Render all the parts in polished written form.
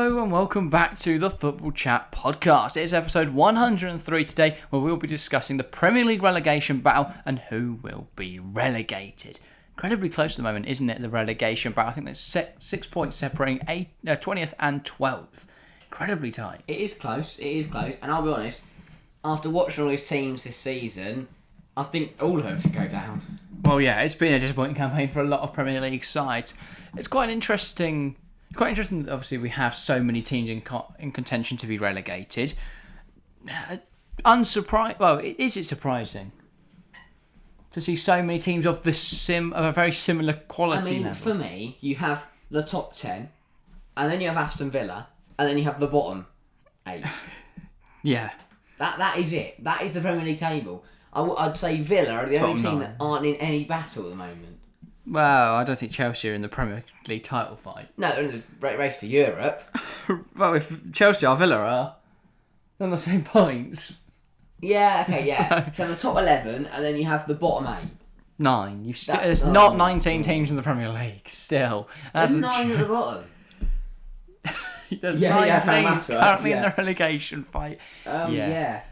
Hello and welcome back to the Football Chat podcast. It is episode 103 today, where we'll be discussing the Premier League Relegation Battle and who will be relegated. Incredibly close at the moment, isn't it, the relegation battle? I think there's 6 points separating 20th and 12th. Incredibly tight. It is close, and I'll be honest, after watching all these teams this season, I think all of them should go down. Well, yeah, it's been a disappointing campaign for a lot of Premier League sides. It's quite interesting that obviously we have so many teams in contention to be relegated. Is it surprising to see so many teams of a very similar quality level? For me, you have the top 10, and then you have Aston Villa, and then you have the bottom 8. Yeah. That is it. That is the Premier League table. I'd say Villa are the only team that aren't in any battle at the moment. Well, I don't think Chelsea are in the Premier League title fight. No, they're in the race for Europe. Well, if Chelsea or Villa are, they're on the same points. Yeah, okay, yeah. So the top 11, and then you have the bottom 8. 9. There's not 19 teams in the Premier League, still. There's 9 at the bottom. There's 9 teams currently in the relegation fight. Yeah.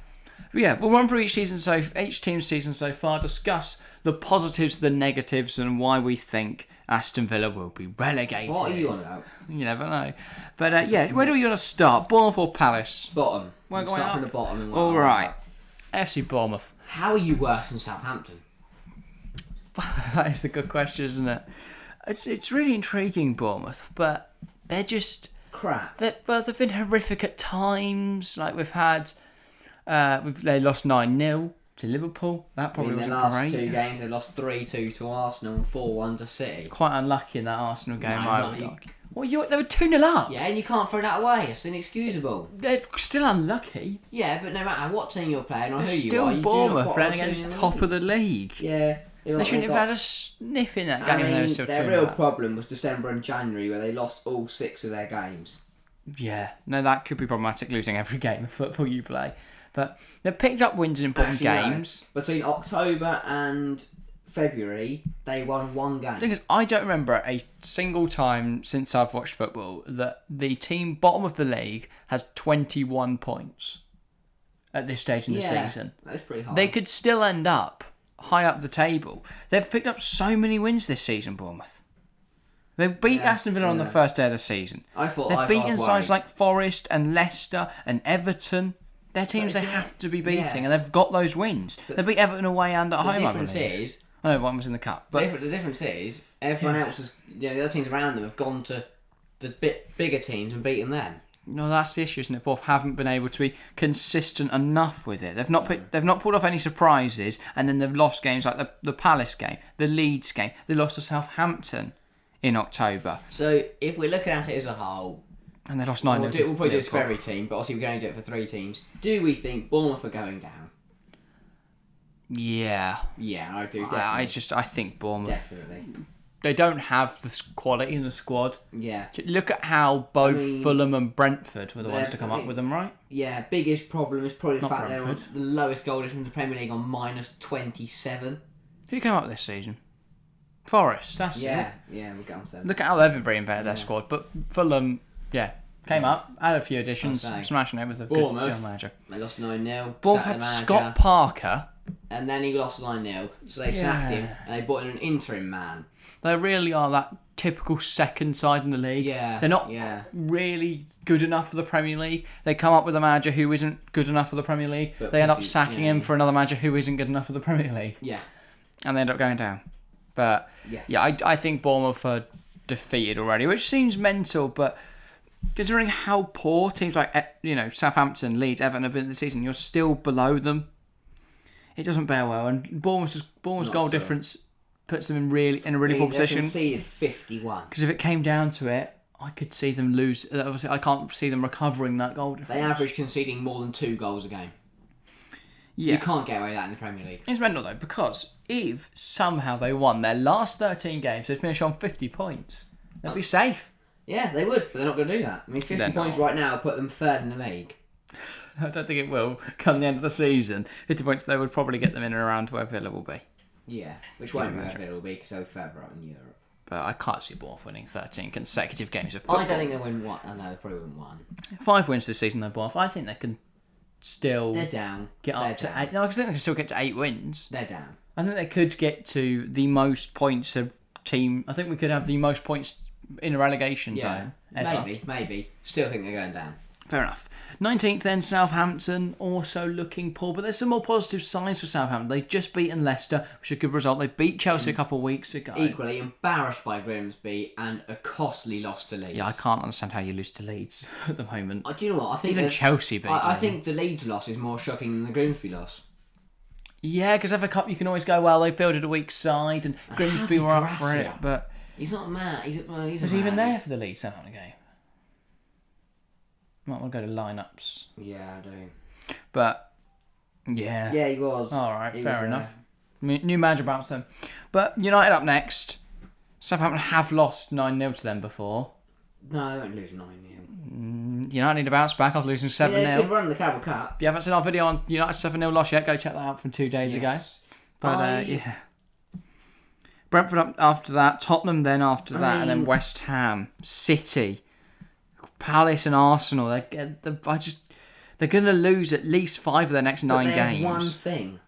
We'll run through each team's season so far, discuss the positives, the negatives, and why we think Aston Villa will be relegated. What are you on about? You never know. But where do we want to start? Bournemouth or Palace? Bottom. We're going start up. from the bottom. And All right. FC Bournemouth. How are you worse than Southampton? That is a good question, isn't it? It's really intriguing, Bournemouth, but they're just crap. They've been horrific at times. Like we've had, they lost 9-0 to Liverpool. That probably wasn't great. In the last 2 games, they lost 3-2 to Arsenal and 4-1 to City. Quite unlucky in that Arsenal game. No, I would argue. Well, they were 2-0 up. Yeah, and you can't throw that away. It's inexcusable. They're still unlucky. Yeah, but no matter what team you're playing or who you still are, you Bournemouth do not against top of the league. Yeah. They shouldn't have had a sniff in that game. Their real problem was December and January, where they lost all 6 of their games. Yeah, no, that could be problematic, losing every game of football you play. But they've picked up wins in important games. No. Between October and February, they won 1 game. The thing is, I don't remember a single time since I've watched football that the team bottom of the league has 21 points at this stage in the season. That's pretty high. They could still end up high up the table. They've picked up so many wins this season, Bournemouth. They beat Aston Villa on the first day of the season. They've beaten sides like Forest and Leicester and Everton. They're teams they have to be beating, and they've got those wins. They beat Everton away and at home, I believe. The difference is... I know one was in the cup. But the difference is, everyone else the other teams around them have gone to the bit bigger teams and beaten them. No, that's the issue, isn't it? Both haven't been able to be consistent enough with it. They've not pulled off any surprises, and then they've lost games like the Palace game, the Leeds game. They lost to Southampton in October. So if we're looking at it as a whole, and they lost 9-0. We'll probably do this for every team, but obviously we can only do it for 3 teams. Do we think Bournemouth are going down? Yeah. Yeah, I do. Definitely. I think Bournemouth. Definitely. They don't have the quality in the squad. Yeah. Look at how both Fulham and Brentford were the ones to come up with them, right? Yeah, biggest problem is probably the fact Brentford. they're on the lowest goal difference in the Premier League on -27. Who came up this season? Forest, that's it. Yeah, we'll get on to them. Look at how they've been reinvented their squad. But Fulham, came up, had a few additions, smashing it with a good young manager. They lost 9-0. Bournemouth had Scott Parker. And then he lost 9-0, so they sacked him, and they brought in an interim man. They really are that typical second side in the league. Yeah. They're not really good enough for the Premier League. They come up with a manager who isn't good enough for the Premier League. But they end up sacking him for another manager who isn't good enough for the Premier League. Yeah. And they end up going down. But, I think Bournemouth are defeated already, which seems mental, but considering how poor teams like Southampton, Leeds, Everton have been this season, you're still below them. It doesn't bear well, and Bournemouth's goal difference puts them in a really poor position. They conceded 51. Because if it came down to it, I could see them lose. Obviously, I can't see them recovering that goal difference. They average conceding more than 2 goals a game. Yeah. You can't get away with that in the Premier League. It's mental though, because if somehow they won their last 13 games, they'd finish on 50 points. They'd be safe. Yeah, they would, but they're not going to do that. I mean, 50 points right now put them 3rd in the league. I don't think it will come the end of the season. 50 points, they would probably get them in and around where Villa will be. Yeah, which won't be where Villa will be because they'll be further out in Europe. But I can't see Bournemouth winning 13 consecutive games of football. I don't think they'll win one. I know they probably win one. 5 wins this season, though, Bournemouth. I think they can still... They're down. Get up to 8. No, I think they can still get to 8 wins. They're down. I think they could get to the most points a team... I think we could have the most points in a relegation zone ever. Maybe. Still think they're going down. Fair enough. 19th then, Southampton, also looking poor. But there's some more positive signs for Southampton. They've just beaten Leicester, which is a good result. They beat Chelsea a couple of weeks ago. Equally embarrassed by Grimsby and a costly loss to Leeds. Yeah, I can't understand how you lose to Leeds at the moment. Do you know what? I think even Chelsea beat I think the Leeds loss is more shocking than the Grimsby loss. Yeah, because FA Cup you can always go, well, they fielded a weak side and Grimsby were up for it. But he's not mad. Was he even there for the Leeds Southampton game? Might want to go to lineups. Yeah, I do. But, yeah. Yeah, he was. All right, fair enough. New manager bounce them. But United up next. Southampton have lost 9-0 to them before. No, they won't lose 9-0. United need to bounce back after losing 7-0. Yeah, good run the Carabao Cup. If you haven't seen our video on United 7-0 loss yet, go check that out from 2 days ago. But, yeah. Brentford up after that. Tottenham then after that. And then West Ham. City. Palace and Arsenal, they're going to lose at least 5 of their next 9 games. Have one thing,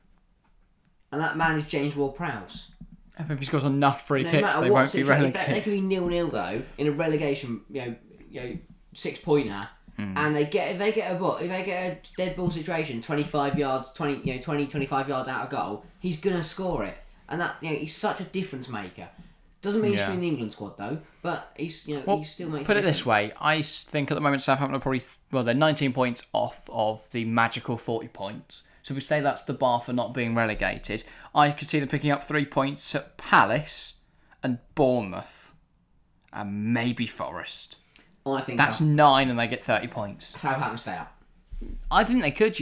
and that man is James Ward-Prowse. If he scores enough free kicks, they won't be relegated. They could be 0-0 though in a relegation, 6-pointer, and if they get a dead ball situation, 25 yards, 25 yards out of goal, he's going to score it, and that he's such a difference maker. Doesn't mean he's in the England squad though, but he still makes. Put it this way, I think at the moment Southampton are probably they're 19 points off of the magical 40 points. So if we say that's the bar for not being relegated, I could see them picking up 3 points at Palace and Bournemouth, and maybe Forest. I think that's 9, and they get 30 points. Southampton stay up. I think they could,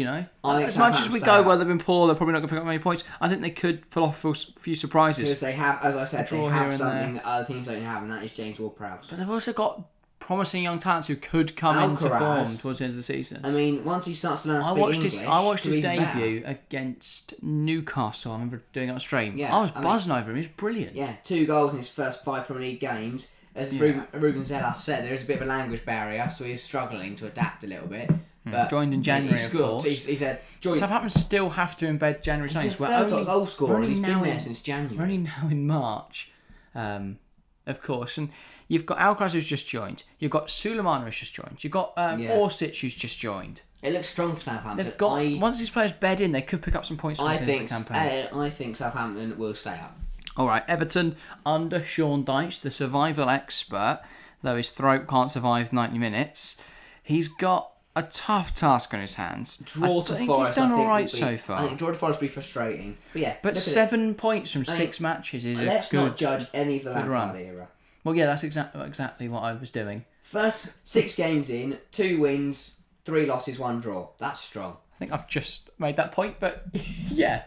As much as we go where they've been poor, they're probably not going to pick up many points. I think they could pull off a few surprises. Because they have, as I said, they have something that other teams don't have, and that is James Ward-Prowse. But they've also got promising young talents who could come into form towards the end of the season. I mean, once he starts to learn to speak English... I watched his debut against Newcastle. I remember doing it on stream. Yeah, I was buzzing over him. He was brilliant. Yeah, 2 goals in his first 5 Premier League games. As Ruben Zella said, there is a bit of a language barrier, so he's struggling to adapt a little bit. But joined in January, of course. He said, Southampton still have to embed January signings. He's a third goal scorer, and he's been there since January. We're only now in March, of course. And you've got Alcaraz who's just joined. You've got Suleiman who's just joined. You've got Orsic who's just joined. It looks strong for Southampton. They've got once these players bed in, they could pick up some points from the campaign. I think Southampton will stay up. All right, Everton under Sean Dyche, the survival expert, though his throat can't survive 90 minutes. He's got a tough task on his hands. Draw to Forest. Forest. He's done all right so far. I think draw to Forest will be frustrating, but yeah. But 7 points from 6 matches is let's a good. Not judge any of the Lampard era. Well, yeah, that's exactly what I was doing. First 6 games in, 2 wins, 3 losses, 1 draw. That's strong. I think I've just made that point, but yeah.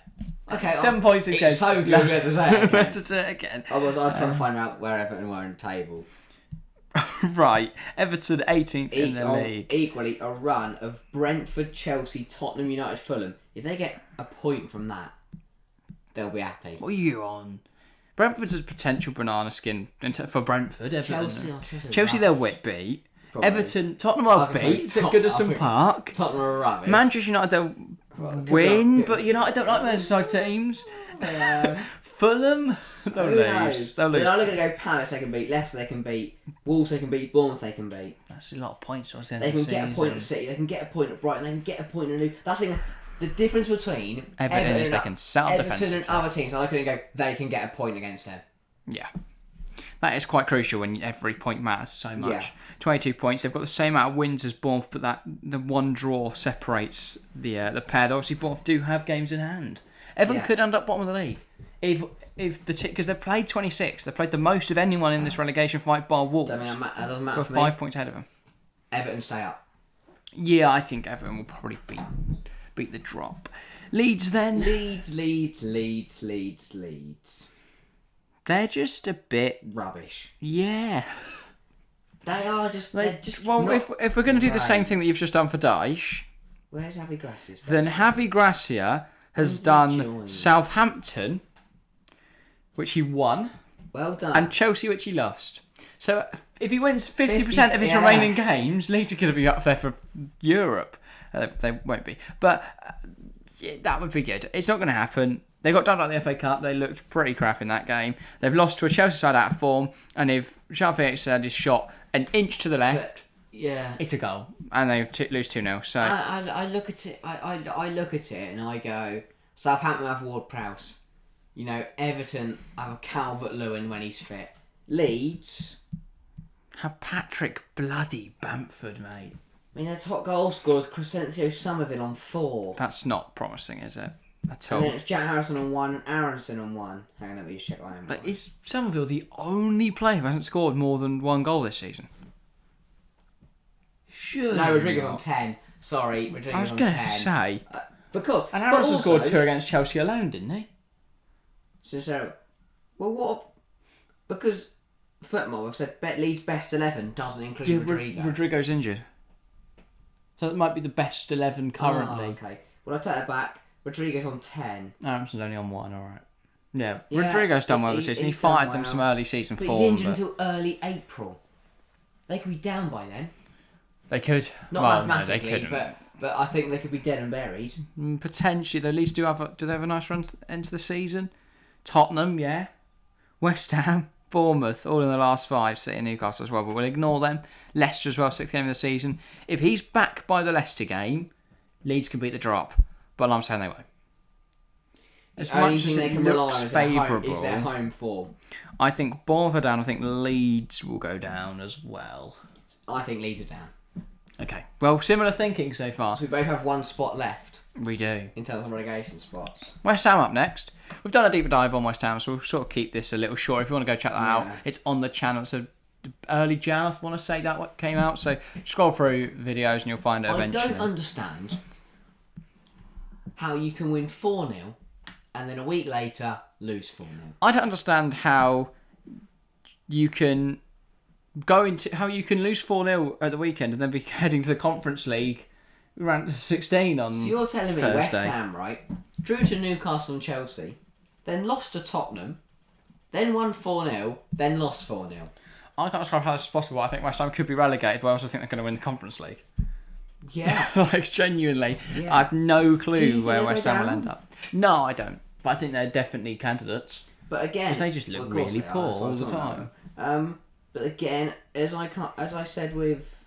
Okay, 7 points. It's so good we had to say it again. To say it again. Otherwise, I was trying to find out where Everton were in the table. Right, Everton 18th in the league. Equally, a run of Brentford, Chelsea, Tottenham, United, Fulham. If they get a point from that, they'll be happy. What are you on? Brentford's a potential banana skin for Brentford. Chelsea they'll beat. Probably. Everton, Tottenham will beat. It's at Goodison Park. Tottenham are rubbish. Manchester United they'll win, but United don't like Merseyside teams. Fulham, they'll lose. They're not going to go Palace, they can beat. Leicester, they can beat. Wolves, they can beat. Bournemouth, they can beat. That's a lot of points. They can get a point at City, they can get a point at Brighton, they can get a point at New. That's the difference between Everton is they can set up defensively. Everton and other teams, I can go, they can get a point against them. Yeah. That is quite crucial when every point matters so much. Yeah. 22 points. They've got the same amount of wins as Bournemouth, but the one draw separates the pair. Obviously, Bournemouth do have games in hand. Everton could end up bottom of the league if because they've played 26. They've played the most of anyone in this relegation fight, bar Wolves. That doesn't matter for me. 5 points ahead of them. Everton stay up. Yeah, I think Everton will probably beat the drop. Leeds then. Leeds. They're just a bit rubbish. Yeah. They are just. Well, if we're going to do the same thing that you've just done for Dyche, where's Javi Gracia's? Then Javi Gracia has done Southampton, which he won. Well done. And Chelsea, which he lost. So if he wins 50% of his remaining games, Leeds are going to be up there for Europe. They won't be. But that would be good. It's not going to happen. They got done at the FA Cup. They looked pretty crap in that game. They've lost to a Chelsea side out of form. And if Sean Dyche said his shot an inch to the left, it's a goal. And they lose 2-0. So I look at it. I look at it and I go, Southampton have Ward-Prowse. Everton have a Calvert-Lewin when he's fit. Leeds have Patrick bloody Bamford, mate. Their top goal scorer is Crescencio Somerville on 4. That's not promising, is it? At all. And then it's Jack Harrison on 1 and Aronson on 1. Hang on, let me just check my own. But is Somerville the only player who hasn't scored more than 1 goal this season? Sure. No, Rodriguez on 10. Sorry, Rodriguez on 10. I was going to say. Because... And Aronson scored 2 against Chelsea alone, didn't he? So well, what... Because Football, I've said Leeds' best 11 doesn't include Rodrigo. Rodrigo's injured. So it might be the best 11 currently. Oh, okay. Well, I'll take that back. Rodrigo's on 10. Aronson's only on 1, alright. Yeah, Rodrigo's done well this season. He fired them some early season form. But he's injured until early April. They could be down by then. They could. Not mathematically, but I think they could be dead and buried. Potentially. They at least do they have a nice run into the season? Tottenham, yeah. West Ham, Bournemouth, all in the last 5, City, Newcastle as well, but we'll ignore them. Leicester as well, 6th game of the season. If he's back by the Leicester game, Leeds can beat the drop, but I'm saying they won't. As much as it looks favourable, is their home form. I think Bournemouth are down. I think Leeds will go down as well. I think Leeds are down. Okay. Well, similar thinking so far. So we both have 1 spot left. We do. In terms of relegation spots. West Ham up next. We've done a deeper dive on West Ham, so we'll sort of keep this a little short. If you want to go check that out, it's on the channel. It's early Jan, I want to say that what came out. So scroll through videos and you'll find it eventually. I don't understand how you can win 4-0 and then a week later lose 4-0. I don't understand how you can lose 4-0 at the weekend and then be heading to the Conference League round 16 on Thursday. So you're telling me West Ham, right, drew to Newcastle and Chelsea, then lost to Tottenham, then won 4-0, then lost 4-0. I can't describe how this is possible. I think West Ham could be relegated, but I also think they're going to win the Conference League. Yeah. Genuinely. Yeah. I have no clue where West Ham will end up. No, I don't. But I think they're definitely candidates. But again... Because they just look really poor all the time. But again, as I said with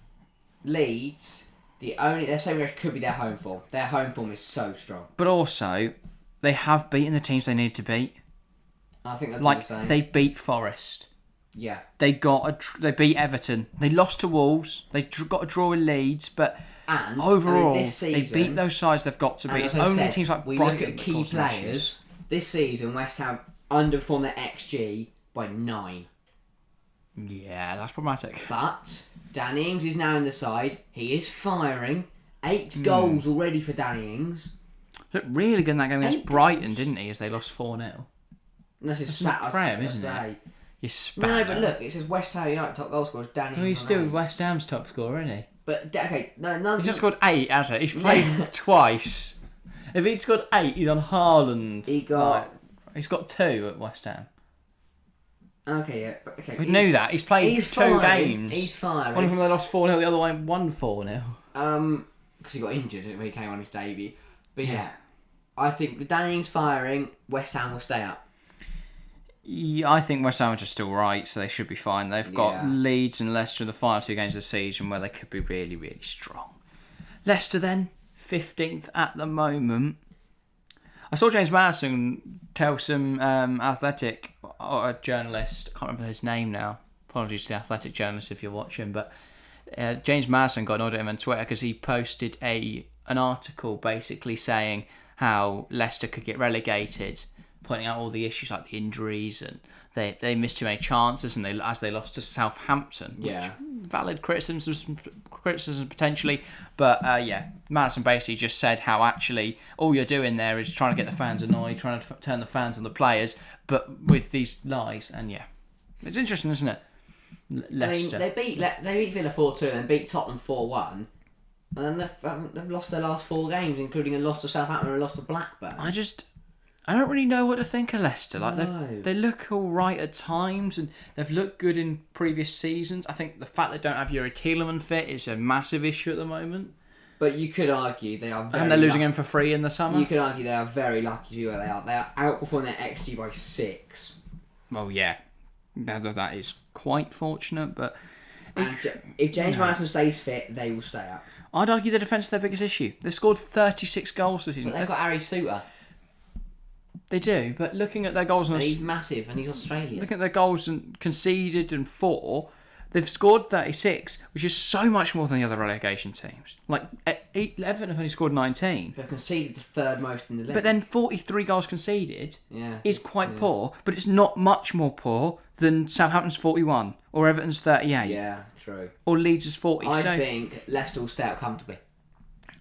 Leeds, their saving grace could be their home form. Their home form is so strong. But also, they have beaten the teams they need to beat. I think that's like the same. They beat Forest. Yeah. They beat Everton. They lost to Wolves. They got a draw with Leeds, but overall, this season, they beat those sides they've got to beat. It's only teams like Brighton. We look at key players. This season, West Ham underperformed their XG by 9. Yeah, that's problematic. But Danny Ings is now in the side. He is firing. 8 goals already for Danny Ings. Looked really good in that game against Brighton, didn't he? As they lost 4-0. That's his Prem, isn't it? No, but look, it says West Ham United top goal scorer is Danny Ings. Well, he's still West Ham's top scorer, isn't he? But okay, no. He's just scored 8, hasn't he? He's played twice. If he'd scored 8, he's on Haaland. He's got 2 at West Ham. Okay, yeah. Okay. We knew that. He's played 2 games. He's firing. One of them they lost 4-0, the other one won 4-0. Because he got injured when he came on his debut. But yeah, I think with Danny Ings firing, West Ham will stay up. Yeah, I think West Ham are just still right, so they should be fine. They've got Leeds and Leicester in the final 2 games of the season where they could be really, really strong. Leicester then, 15th at the moment. I saw James Maddison tell some Athletic journalist, I can't remember his name now, apologies to the Athletic journalist if you're watching, but James Maddison got annoyed at him on Twitter because he posted an article basically saying how Leicester could get relegated, pointing out all the issues like the injuries and they missed too many chances and they lost to Southampton. Yeah. Valid criticism potentially. But Maddison basically just said how actually all you're doing there is trying to get the fans annoyed, trying to turn the fans on the players, but with these lies. And it's interesting, isn't it? Leicester. I mean, they beat Villa 4-2 and beat Tottenham 4-1. And then they've lost their last 4 games, including a loss to Southampton and a loss to Blackburn. I just I don't really know what to think of Leicester. Like No. they look all right at times, and they've looked good in previous seasons. I think the fact they don't have Yuri Tielemans fit is a massive issue at the moment. But you could argue they are very And they're losing him for free in the summer. You could argue they are very lucky to be where they are. They are outperforming their XG by 6. Well, yeah. That is quite fortunate, but... And if James Maddison stays fit, they will stay up. I'd argue the defence is their biggest issue. They've scored 36 goals this season. But they've got Harry Souttar. They do, but looking at their goals... And he's massive, and he's Australian. Looking at their goals and conceded and 4... They've scored 36, which is so much more than the other relegation teams. Like, Everton have only scored 19. They've conceded the third most in the league. But then 43 goals conceded is quite Yeah. poor, but it's not much more poor than Southampton's 41, or Everton's 38, Yeah, true. or Leeds' 40. I think Leicester will stay out comfortably.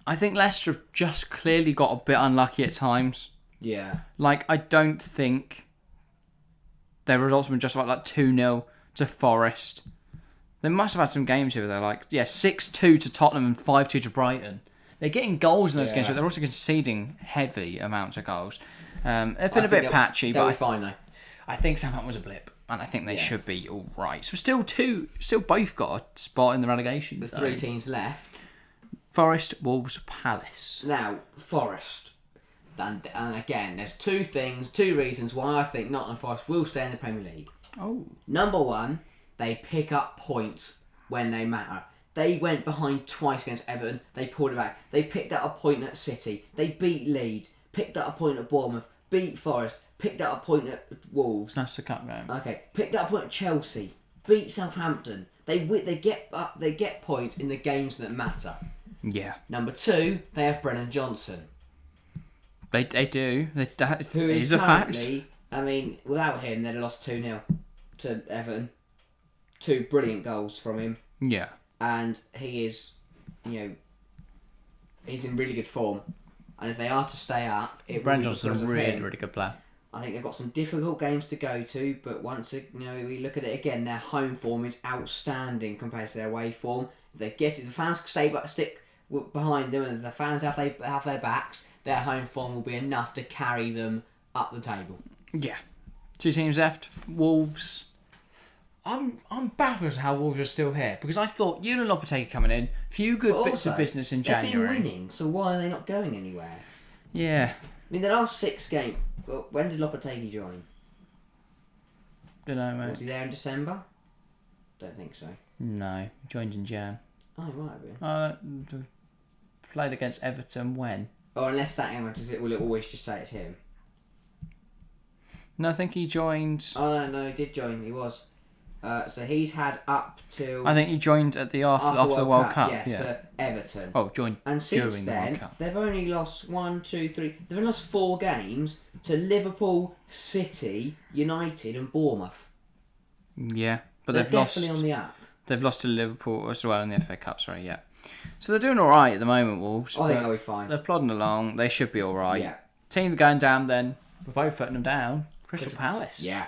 I think Leicester have just clearly got a bit unlucky at times. Yeah. Like, I don't think their results have been just like 2-0 to Forest. They must have had some games here where they're like, 6-2 to Tottenham and 5-2 to Brighton. They're getting goals in those games, but they're also conceding heavy amounts of goals. They've been a bit patchy, they'll but be fine though. I think Southampton was a blip, and I think they should be all right. So still both got a spot in the relegation. With 3 teams left. Forest, Wolves, Palace. Now, Forest. And again, there's two reasons why I think Nottingham Forest will stay in the Premier League. Oh. Number one, they pick up points when they matter. They went behind twice against Everton. They pulled it back. They picked up a point at City. They beat Leeds. Picked up a point at Bournemouth. Beat Forest. Picked up a point at Wolves. That's the cup game. Okay. Picked up a point at Chelsea. Beat Southampton. They get points in the games that matter. Yeah. Number two, they have Brennan Johnson. They do. That Who is a fact. currently, I mean, without him, they'd have lost 2-0 to Everton. 2 brilliant goals from him. Yeah. And he is, he's in really good form. And if they are to stay up, Brennan Johnson's a really good player. I think they've got some difficult games to go to, but once we look at it again, their home form is outstanding compared to their away form. If they get it, the fans stick behind them, and the fans have their backs, their home form will be enough to carry them up the table. Yeah. 2 teams left. Wolves. I'm baffled as to how Wolves are still here, because I thought Julian Lopetegui coming in, few good bits of business in January. They've been winning, so why are they not going anywhere? Yeah. I mean, the last 6 games. Well, when did Lopetegui join? Don't know, mate. Was he there in December? Don't think so. No, he joined in Jan. Oh, he might have been. Played against Everton when? Oh, unless that game will it always just say it's him? No, I think he joined. Oh no, he did join. He was. So he's had up till. I think he joined at the after the World Cup. Yes, Yeah. Everton. Oh, joined And since during the World then, Cup. they've only lost 1, 2, 3. They've only lost 4 games to Liverpool, City, United, and Bournemouth. Yeah, but They're they've lost. definitely on the up. They've lost to Liverpool as well in the FA Cup. Sorry, yeah. So they're doing all right at the moment, Wolves. I think they'll be fine. They're plodding along. They should be all right. Yeah. Team that are going down. Then we're both putting them down. Crystal Palace. Yeah.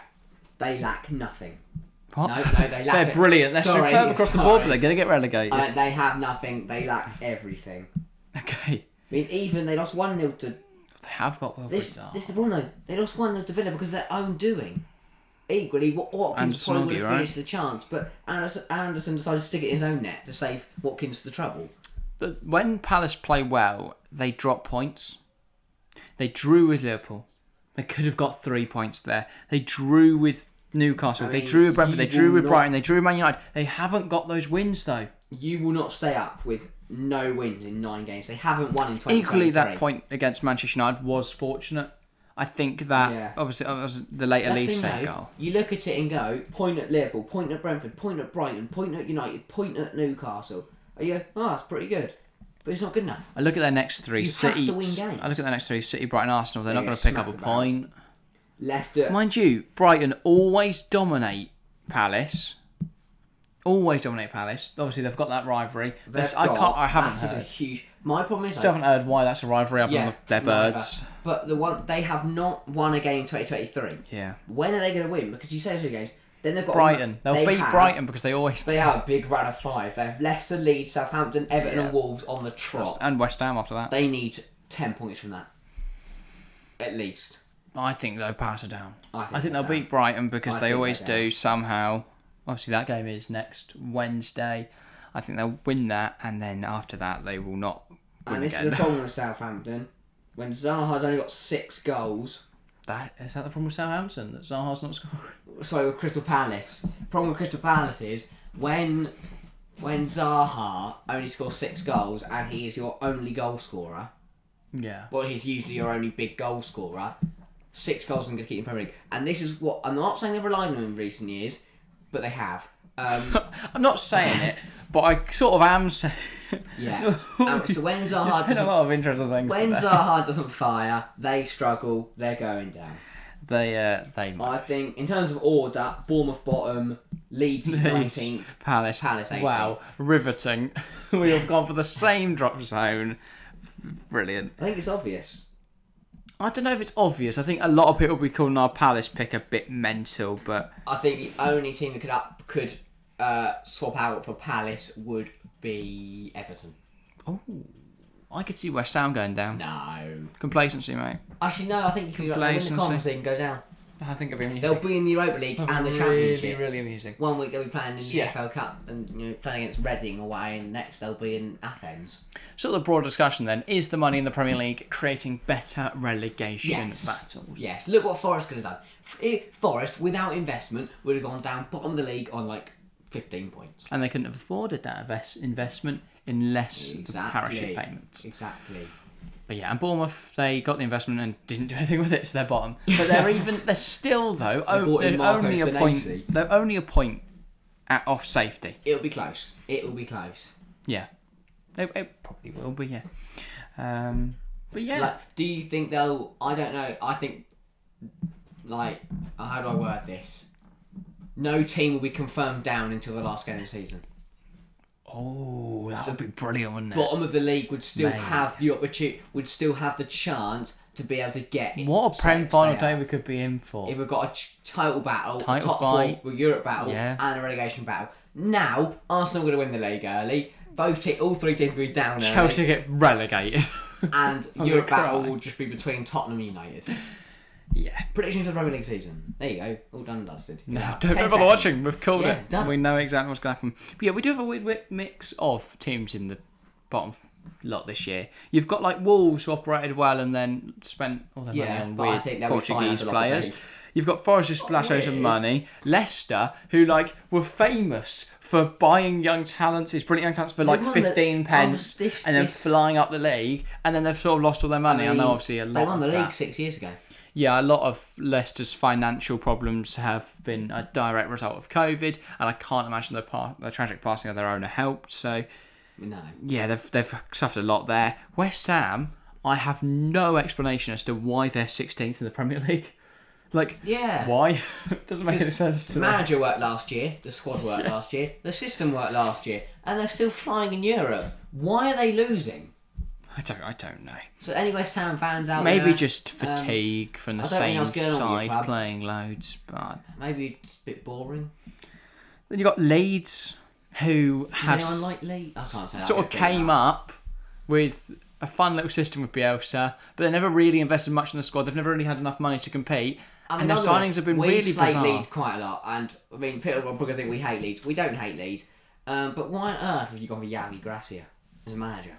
They lack nothing. What? No, they lack They're brilliant. They're superb across the board, but they're going to get relegated. They have nothing. They lack everything. Okay. I mean, even they lost 1-0 to. They have got well This is the problem though. They lost 1-0 to Villa because of their own doing. Equally, Watkins probably would have finished the chance, but Anderson decided to stick it in his own net to save Watkins the trouble. When Palace play well, they drop points. They drew with Liverpool. They could have got 3 points there. They drew with Newcastle. They drew with Brentford. They drew with Brighton. They drew with Man United. They haven't got those wins though. You will not stay up with no wins in 9 games. They haven't won in 2023. Equally, that point against Manchester United was fortunate. I think that obviously the later Leeds goal. You look at it and go, point at Liverpool, point at Brentford, point at Brighton, point at United, point at Newcastle. And you go, that's pretty good. But it's not good enough. I look at their next 3. You City. have to win games. I look at their next 3. City, Brighton, Arsenal. They're not going to pick up a point. Leicester. Mind you, Brighton always dominate Palace. Always dominate Palace. Obviously, they've got that rivalry. I haven't heard. A huge. My problem is. Still haven't heard why that's a rivalry other than their birds. But the one they have not won a game in 2023. Yeah. When are they going to win? Because you say 2 games. Then they've got Brighton. They'll beat Brighton because they always. They have a big run of 5. They have Leicester, Leeds, Southampton, Everton, and Wolves on the trot. And West Ham after that. They need 10 points from that, at least. I think they'll pass it down. I think they'll beat Brighton because they always do somehow. Obviously, that game is next Wednesday. I think they'll win that, and then after that, they will not win and this again. is the problem with Southampton. When Zaha's only got 6 goals... Is that the problem with Southampton? That Zaha's not scoring? Sorry, with Crystal Palace. The problem with Crystal Palace is when Zaha only scores 6 goals and he is your only goal scorer... Yeah. Well, he's usually your only big goal scorer. 6 goals isn't going to keep in Premier League. And this is what... I'm not saying they've relied on him in recent years, but they have. I'm not saying it, but I sort of am saying... Yeah. So when Zaha doesn't... a lot of interesting things when today. Zaha doesn't fire, they struggle, they're going down. They might. I think, in terms of order, Bournemouth bottom, Leeds 19th, Palace 18th. Wow, riveting. We have gone for the same drop zone. Brilliant. I think it's obvious. I don't know if it's obvious. I think a lot of people will be calling our Palace pick a bit mental, but... I think the only team that could swap out for Palace would be Everton. Oh, I could see West Ham going down. No. Complacency, mate. Actually, no, I think you can win the Conference League and go down. I think it'll be amusing. They'll be in the Europa League and the Championship. Really amusing. One week they'll be playing in the FL Cup and playing against Reading away, and next they'll be in Athens. So the broad discussion then, is the money in the Premier League creating better relegation battles? Yes, look what Forest could have done. Forest, without investment, would have gone down bottom of the league on 15 points. And they couldn't have afforded that investment unless the parachute payments. Exactly. But yeah, and Bournemouth, they got the investment and didn't do anything with it, so they're bottom. But they're still though, they're only a point off safety. It'll be close. Yeah, it probably will be. Yeah, but yeah. Do you think they'll? I don't know. I think how do I word this? No team will be confirmed down until the last game of the season. Oh, that would be brilliant, wouldn't it? Bottom of the league would still have the opportunity, would still have the chance to be able to get it. What a Prem final day we could be in for. If we've got a title battle, a top fight, 4 Europe battle, and a relegation battle. Now, Arsenal are going to win the league early. All 3 teams will be down early. Chelsea get relegated. And Europe battle will just be between Tottenham and United. Yeah. Predictions for the Premier League season. There you go. All done and dusted. No, don't bother watching. We've called it. Done. We know exactly what's going to happen. But yeah, we do have a weird mix of teams in the bottom lot this year. You've got Wolves who operated well and then spent all their money on weird Portuguese players. You've got Forest who splashed loads of money. Leicester, who were famous for buying young talents, these brilliant young talents for 15 pence, and then flying up the league, and then they've sort of lost all their money. I know obviously a lot. They won the league 6 years ago. Yeah, a lot of Leicester's financial problems have been a direct result of COVID, and I can't imagine the tragic passing of their owner helped. So, no. Yeah, they've suffered a lot there. West Ham, I have no explanation as to why they're 16th in the Premier League. Why? It doesn't make any sense to me. The manager worked last year, the squad worked last year, the system worked last year, and they're still flying in Europe. Why are they losing? I don't know. So any West Ham fans out there? Maybe just fatigue from the same side playing loads, but maybe it's a bit boring. Then you got Leeds, who anyone like Leeds? I can't say sort of came up with a fun little system with Bielsa, but they never really invested much in the squad. They've never really had enough money to compete, and their signings have been really bizarre. We Leeds quite a lot, and I mean, people will probably think we hate Leeds. We don't hate Leeds, but why on earth have you gone for Javi Gracia as a manager?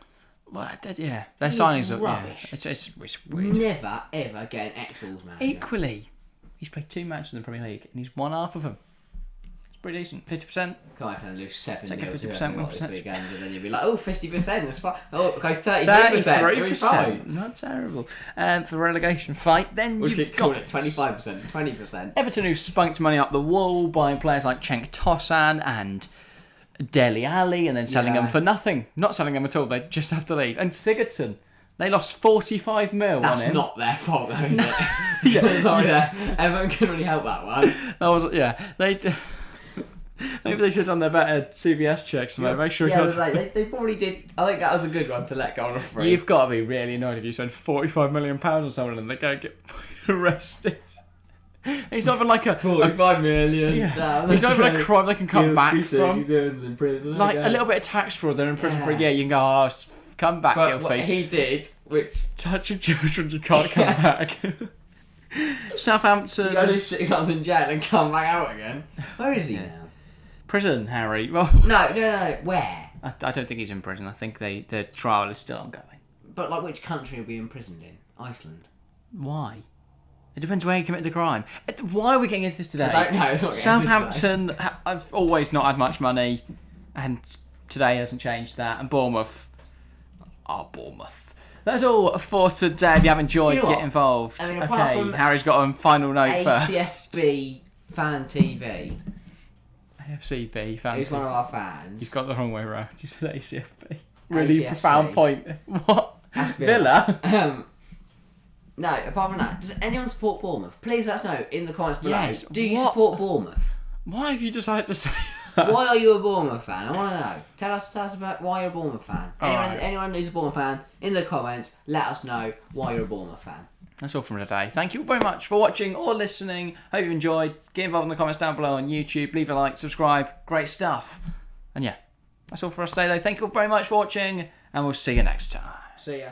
Well, yeah, their signings are rubbish. Yeah, it's weird. Never ever get an ex-Wolves manager. Equally, he's played 2 matches in the Premier League and he's won half of them. It's pretty decent. 50%. Can't even lose 7-0 take a 50% win percentage, and then you'll be like, 50%. That's fine. Oh, okay, 33%. Not terrible. For relegation fight, then you've got it 25%, 20%. Everton, who spunked money up the wall, buying players like Cenk Tosun and Dele Alli, and then selling them for nothing. Not selling them at all. They just have to leave. And Sigurdsson, they lost 45 mil on him. That's not their fault, though, is it? Sorry, everyone can really help that one. Maybe they should have done their better CBS checks. Make sure. They probably did. I think that was a good one to let go on a free. You've got to be really annoyed if you spend £45 million on someone and they go get arrested. It's not even like a 45 million. Yeah. It's not even a crime they can come back from. He's in prison. A little bit of tax fraud, they're in prison for a year. You can go, come back, but guilty. What he did, which touching children, you can't come back. Southampton. You go do 6 months in jail and come back out again. Where is he now? Prison, Harry. Well, No. Where? I don't think he's in prison. I think the trial is still ongoing. But like, which country will be imprisoned in? Iceland. Why? It depends where you committed the crime. Why are we getting into this today? I don't know. It's not Southampton, I've always not had much money, and today hasn't changed that. And Bournemouth. Bournemouth. That's all for today. If you have enjoyed, get involved. I mean, apart from Harry's got a final note first. ACSB Fan TV. AFCB fan. He's one of our fans. You've got the wrong way around. You said ACFB. Really AFC. profound point. What? That's Villa? No, apart from that, does anyone support Bournemouth? Please let us know in the comments below. Yes. Do you support Bournemouth? Why have you decided to say that? Why are you a Bournemouth fan? I want to know. Tell us about why you're a Bournemouth fan. Anyone who's a Bournemouth fan, in the comments, let us know why you're a Bournemouth fan. That's all from today. Thank you very much for watching or listening. Hope you enjoyed. Get involved in the comments down below on YouTube. Leave a like, subscribe. Great stuff. And yeah, that's all for us today though. Thank you all very much for watching, and we'll see you next time. See ya.